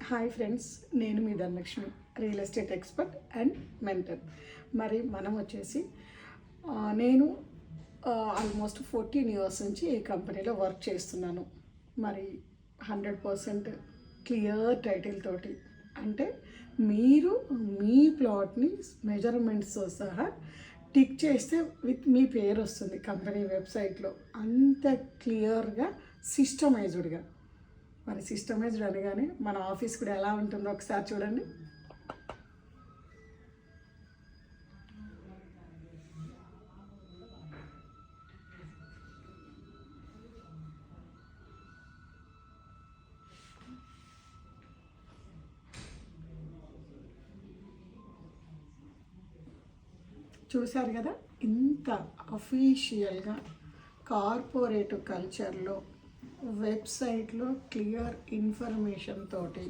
Hi friends, నేను మీ Dhanalakshmi, real estate expert and mentor. మరి మనం వచ్చేసి నేను ఆల్మోస్ట్ 14 ఇయర్స్ నుంచి ఈ కంపెనీలో వర్క్ చేస్తున్నాను. మరి 100% క్లియర్ టైటిల్ తోటి, అంటే మీరు మీ ప్లాట్ని మెజర్మెంట్స్తో సహా టిక్ చేస్తే విత్ మీ పేరు వస్తుంది కంపెనీ వెబ్సైట్లో. అంత క్లియర్గా సిస్టమైజ్డ్గా. మరి సిస్టమైజ్డ్ అనగానే మన ఆఫీస్ కూడా ఎలా ఉంటుందో ఒకసారి చూడండి. చూశారు కదా, ఇంత అఫీషియల్గా కార్పొరేట్ కల్చర్లో వెబ్సైట్లో క్లియర్ ఇన్ఫర్మేషన్ తోటి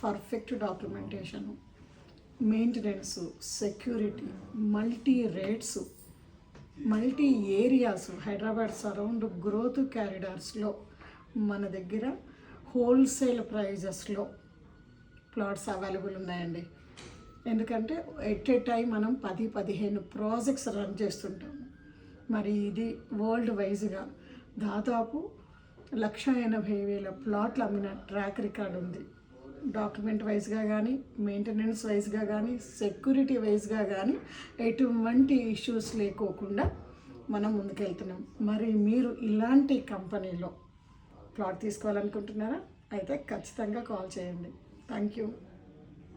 perfect documentation, maintenance, security, multi rates, multi areas, Hyderabad surround growth క్యారిడార్స్లో మన దగ్గర హోల్సేల్ ప్రైజెస్లో ప్లాట్స్ అవైలబుల్ ఉన్నాయండి. ఎందుకంటే ఎట్ ఏ టైం మనం 10-15 ప్రాజెక్ట్స్ రన్ చేస్తుంటాము. మరి ఇది వరల్డ్ వైజ్గా దాదాపు 1,80,000 ప్లాట్లు అమ్మిన ట్రాక్ రికార్డ్ ఉంది. డాక్యుమెంట్ వైజ్గా కానీ, మెయింటెనెన్స్ వైజ్గా కానీ, సెక్యూరిటీ వైజ్గా కానీ ఎటువంటి ఇష్యూస్ లేకోకుండా మనం ముందుకెళ్తున్నాం. మరి మీరు ఇలాంటి కంపెనీలో ప్లాట్ తీసుకోవాలనుకుంటున్నారా? అయితే ఖచ్చితంగా కాల్ చేయండి. Thank you.